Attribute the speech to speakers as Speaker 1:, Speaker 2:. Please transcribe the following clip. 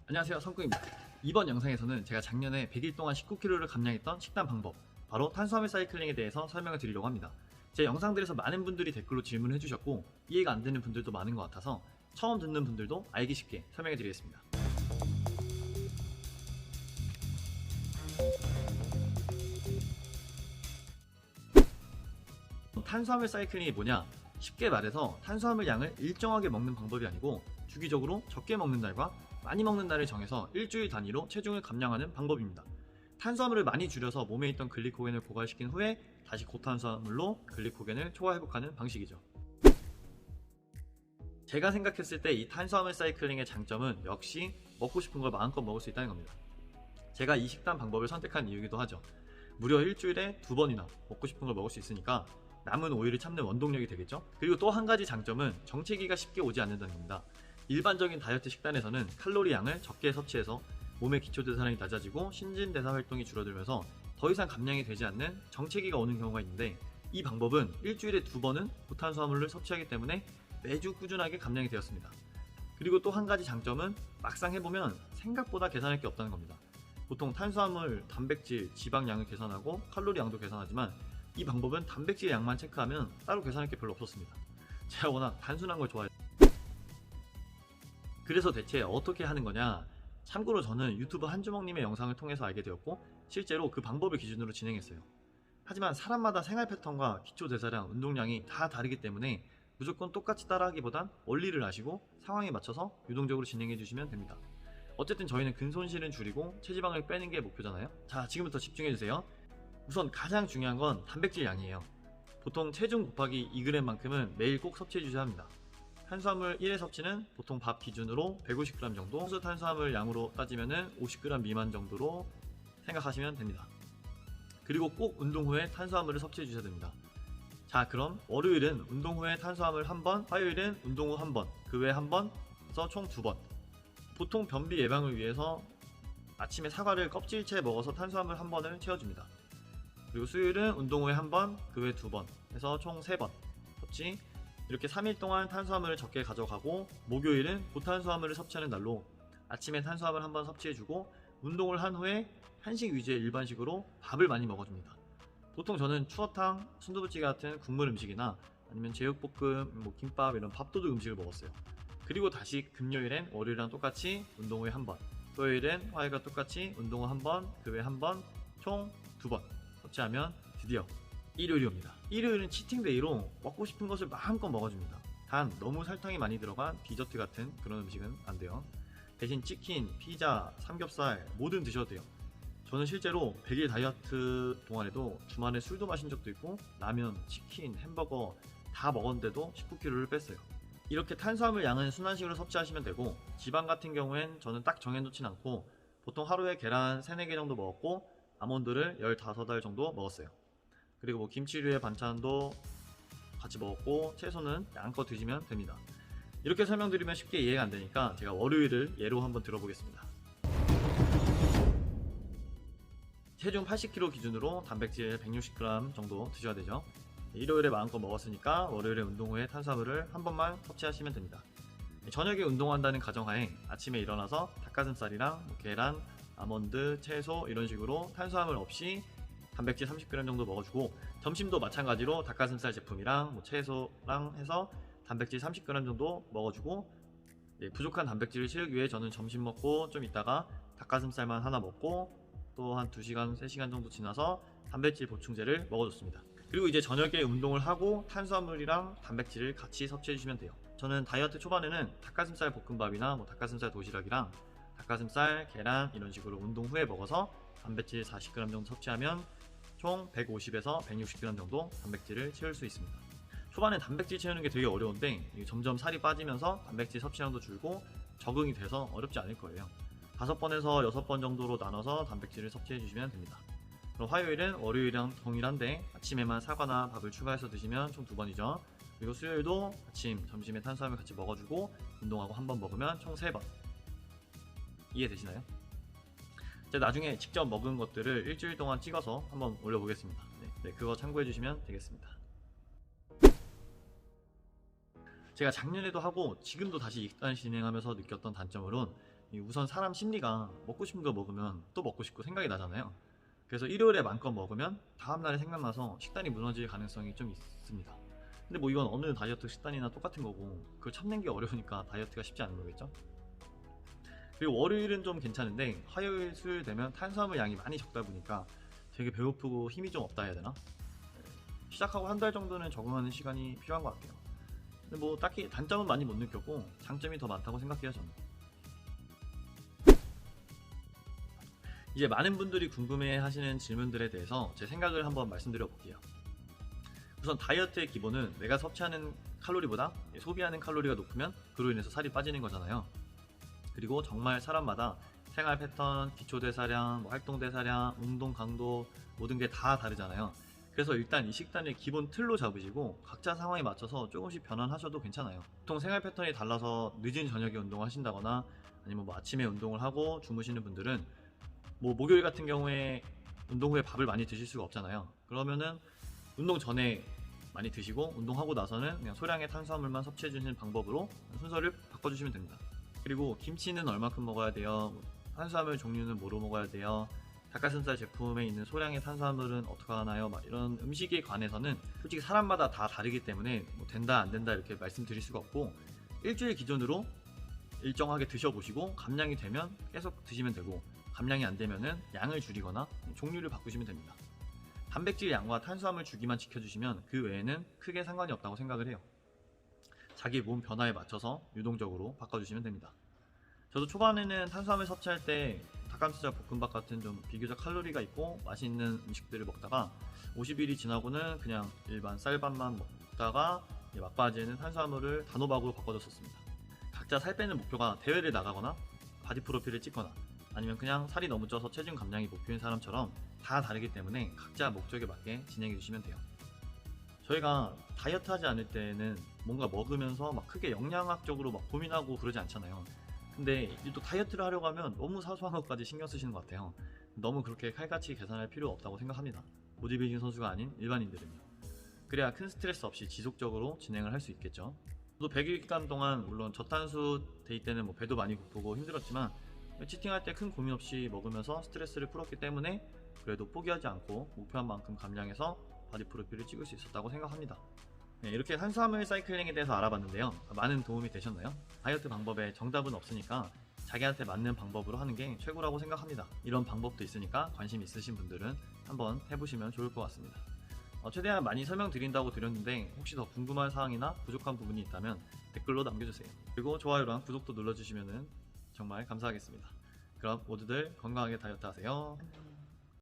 Speaker 1: 안녕하세요, 성구입니다. 이번 영상에서는 제가 작년에 100일 동안 19kg를 감량했던 식단 방법, 바로 탄수화물 사이클링에 대해서 설명을 드리려고 합니다. 제 영상들에서 많은 분들이 댓글로 질문을 해주셨고 이해가 안 되는 분들도 많은 것 같아서 처음 듣는 분들도 알기 쉽게 설명해 드리겠습니다. 탄수화물 사이클링이 뭐냐? 쉽게 말해서 탄수화물 양을 일정하게 먹는 방법이 아니고 주기적으로 적게 먹는 날과 많이 먹는 날을 정해서 일주일 단위로 체중을 감량하는 방법입니다. 탄수화물을 많이 줄여서 몸에 있던 글리코겐을 고갈시킨 후에 다시 고탄수화물로 글리코겐을 초과회복하는 방식이죠. 제가 생각했을 때 이 탄수화물 사이클링의 장점은 역시 먹고 싶은 걸 마음껏 먹을 수 있다는 겁니다. 제가 이 식단 방법을 선택한 이유이기도 하죠. 무려 일주일에 2번이나 먹고 싶은 걸 먹을 수 있으니까 남은 오일을 참는 원동력이 되겠죠. 그리고 또 한 가지 장점은 정체기가 쉽게 오지 않는다는 겁니다. 일반적인 다이어트 식단에서는 칼로리 양을 적게 섭취해서 몸의 기초대사량이 낮아지고 신진대사 활동이 줄어들면서 더 이상 감량이 되지 않는 정체기가 오는 경우가 있는데, 이 방법은 일주일에 2번은 고탄수화물을 섭취하기 때문에 매주 꾸준하게 감량이 되었습니다. 그리고 또 한 가지 장점은 막상 해보면 생각보다 계산할 게 없다는 겁니다. 보통 탄수화물, 단백질, 지방량을 계산하고 칼로리 양도 계산하지만 이 방법은 단백질 양만 체크하면 따로 계산할 게 별로 없었습니다. 제가 워낙 단순한 걸 좋아해요. 그래서 대체 어떻게 하는 거냐? 참고로 저는 유튜브 한주먹님의 영상을 통해서 알게 되었고 실제로 그 방법을 기준으로 진행했어요. 하지만 사람마다 생활 패턴과 기초 대사량, 운동량이 다 다르기 때문에 무조건 똑같이 따라하기보단 원리를 아시고 상황에 맞춰서 유동적으로 진행해 주시면 됩니다. 어쨌든 저희는 근손실은 줄이고 체지방을 빼는 게 목표잖아요. 자, 지금부터 집중해 주세요. 우선 가장 중요한 건 단백질 양이에요. 보통 체중 곱하기 2g만큼은 매일 꼭 섭취해 주셔야 합니다. 탄수화물 1회 섭취는 보통 밥 기준으로 150g 정도, 순수 탄수화물 양으로 따지면 50g 미만 정도로 생각하시면 됩니다. 그리고 꼭 운동 후에 탄수화물을 섭취해 주셔야 됩니다. 자, 그럼 월요일은 운동 후에 탄수화물 1번, 화요일은 운동 후 1번, 그 외에 1번, 그래서 총 2번. 보통 변비 예방을 위해서 아침에 사과를 껍질째 먹어서 탄수화물 1번을 채워줍니다. 그리고 수요일은 운동 후에 1번, 그 외에 2번 해서 총 3번 섭취. 이렇게 3일 동안 탄수화물을 적게 가져가고 목요일은 고탄수화물을 섭취하는 날로 아침에 탄수화물 1번 섭취해주고 운동을 한 후에 한식 위주의 일반식으로 밥을 많이 먹어줍니다. 보통 저는 추어탕, 순두부찌개 같은 국물 음식이나 아니면 제육볶음, 김밥 이런 밥도둑 음식을 먹었어요. 그리고 다시 금요일엔 월요일이랑 똑같이 운동 후에 1번, 토요일엔 화요일과 똑같이 운동 후 1번, 그 외에 1번, 총 2번 섭취하면 드디어 일요일이 옵니다. 일요일은 치팅데이로 먹고 싶은 것을 마음껏 먹어줍니다. 단 너무 설탕이 많이 들어간 디저트 같은 그런 음식은 안 돼요. 대신 치킨, 피자, 삼겹살 뭐든 드셔도 돼요. 저는 실제로 100일 다이어트 동안에도 주말에 술도 마신 적도 있고 라면, 치킨, 햄버거 다 먹었는데도 19kg를 뺐어요. 이렇게 탄수화물 양은 순환식으로 섭취하시면 되고, 지방 같은 경우엔 저는 딱 정해놓진 않고 보통 하루에 계란 3, 4개 정도 먹었고 아몬드를 15알 정도 먹었어요. 그리고 김치류의 반찬도 같이 먹었고 채소는 양껏 드시면 됩니다. 이렇게 설명드리면 쉽게 이해가 안 되니까 제가 월요일을 예로 한번 들어보겠습니다. 체중 80kg 기준으로 단백질 160g 정도 드셔야 되죠. 일요일에 마음껏 먹었으니까 월요일에 운동 후에 탄수화물을 한 번만 섭취하시면 됩니다. 저녁에 운동한다는 가정하에 아침에 일어나서 닭가슴살이랑 계란, 아몬드, 채소 이런 식으로 탄수화물 없이 단백질 30g 정도 먹어주고, 점심도 마찬가지로 닭가슴살 제품이랑 채소랑 해서 단백질 30g 정도 먹어주고, 부족한 단백질을 채우기 위해 저는 점심 먹고 좀 있다가 닭가슴살만 하나 먹고 또 한 2시간, 3시간 정도 지나서 단백질 보충제를 먹어줬습니다. 그리고 이제 저녁에 운동을 하고 탄수화물이랑 단백질을 같이 섭취해 주시면 돼요. 저는 다이어트 초반에는 닭가슴살 볶음밥이나 닭가슴살 도시락이랑 닭가슴살, 계란 이런 식으로 운동 후에 먹어서 단백질 40g 정도 섭취하면 총 150에서 160g 정도 단백질을 채울 수 있습니다. 초반에 단백질 채우는 게 되게 어려운데 점점 살이 빠지면서 단백질 섭취량도 줄고 적응이 돼서 어렵지 않을 거예요. 5번에서 6번 정도로 나눠서 단백질을 섭취해 주시면 됩니다. 그럼 화요일은 월요일이랑 동일한데 아침에만 사과나 밥을 추가해서 드시면 총 2번이죠. 그리고 수요일도 아침, 점심에 탄수화물 같이 먹어주고 운동하고 1번 먹으면 총 3번. 이해되시나요? 제가 나중에 직접 먹은 것들을 일주일 동안 찍어서 한번 올려보겠습니다. 네, 그거 참고해 주시면 되겠습니다. 제가 작년에도 하고 지금도 다시 식단 진행하면서 느꼈던 단점으로는 우선 사람 심리가 먹고 싶은 거 먹으면 또 먹고 싶고 생각이 나잖아요. 그래서 일요일에 마음껏 먹으면 다음날에 생각나서 식단이 무너질 가능성이 좀 있습니다. 근데 뭐 이건 어느 다이어트 식단이나 똑같은 거고 그걸 참는 게 어려우니까 다이어트가 쉽지 않은 거겠죠. 그리고 월요일은 좀 괜찮은데 화요일, 수요일 되면 탄수화물 양이 많이 적다 보니까 되게 배고프고 힘이 좀 없다 해야 되나? 시작하고 한 달 정도는 적응하는 시간이 필요한 것 같아요. 근데 뭐 딱히 단점은 많이 못 느꼈고 장점이 더 많다고 생각해요 저는. 이제 많은 분들이 궁금해 하시는 질문들에 대해서 제 생각을 한번 말씀드려 볼게요. 우선 다이어트의 기본은 내가 섭취하는 칼로리보다 소비하는 칼로리가 높으면 그로 인해서 살이 빠지는 거잖아요. 그리고 정말 사람마다 생활 패턴, 기초 대사량, 활동 대사량, 운동 강도 모든 게 다 다르잖아요. 그래서 일단 이 식단을 기본 틀로 잡으시고 각자 상황에 맞춰서 조금씩 변환하셔도 괜찮아요. 보통 생활 패턴이 달라서 늦은 저녁에 운동을 하신다거나 아니면 뭐 아침에 운동을 하고 주무시는 분들은 뭐 목요일 같은 경우에 운동 후에 밥을 많이 드실 수가 없잖아요. 그러면은 운동 전에 많이 드시고 운동하고 나서는 그냥 소량의 탄수화물만 섭취해 주시는 방법으로 순서를 바꿔주시면 됩니다. 그리고 김치는 얼마큼 먹어야 돼요? 탄수화물 종류는 뭐로 먹어야 돼요? 닭가슴살 제품에 있는 소량의 탄수화물은 어떻게 하나요? 막 이런 음식에 관해서는 솔직히 사람마다 다 다르기 때문에 뭐 된다 안 된다 이렇게 말씀드릴 수가 없고 일주일 기준으로 일정하게 드셔보시고 감량이 되면 계속 드시면 되고 감량이 안 되면은 양을 줄이거나 종류를 바꾸시면 됩니다. 단백질 양과 탄수화물 주기만 지켜주시면 그 외에는 크게 상관이 없다고 생각을 해요. 자기 몸 변화에 맞춰서 유동적으로 바꿔주시면 됩니다. 저도 초반에는 탄수화물 섭취할 때 닭가슴살 볶음밥 같은 좀 비교적 칼로리가 있고 맛있는 음식들을 먹다가 50일이 지나고는 그냥 일반 쌀밥만 먹다가 막바지에는 탄수화물을 단호박으로 바꿔줬었습니다. 각자 살 빼는 목표가 대회를 나가거나 바디 프로필을 찍거나 아니면 그냥 살이 너무 쪄서 체중 감량이 목표인 사람처럼 다 다르기 때문에 각자 목적에 맞게 진행해 주시면 돼요. 저희가 다이어트 하지 않을 때는 뭔가 먹으면서 막 크게 영양학적으로 막 고민하고 그러지 않잖아요. 근데 또 다이어트를 하려고 하면 너무 사소한 것까지 신경 쓰시는 것 같아요. 너무 그렇게 칼같이 계산할 필요 없다고 생각합니다. 보디빌딩 선수가 아닌 일반인들은요. 그래야 큰 스트레스 없이 지속적으로 진행을 할 수 있겠죠. 저도 100일간 동안 물론 저탄수 데이 때는 뭐 배도 많이 고프고 힘들었지만 치팅할 때 큰 고민 없이 먹으면서 스트레스를 풀었기 때문에 그래도 포기하지 않고 목표한 만큼 감량해서 바디 프로필을 찍을 수 있었다고 생각합니다. 네, 이렇게 탄수화물 사이클링에 대해서 알아봤는데요. 많은 도움이 되셨나요? 다이어트 방법에 정답은 없으니까 자기한테 맞는 방법으로 하는 게 최고라고 생각합니다. 이런 방법도 있으니까 관심 있으신 분들은 한번 해보시면 좋을 것 같습니다. 최대한 많이 설명드린다고 드렸는데 혹시 더 궁금한 사항이나 부족한 부분이 있다면 댓글로 남겨주세요. 그리고 좋아요랑 구독도 눌러주시면 정말 감사하겠습니다. 그럼 모두들 건강하게 다이어트 하세요.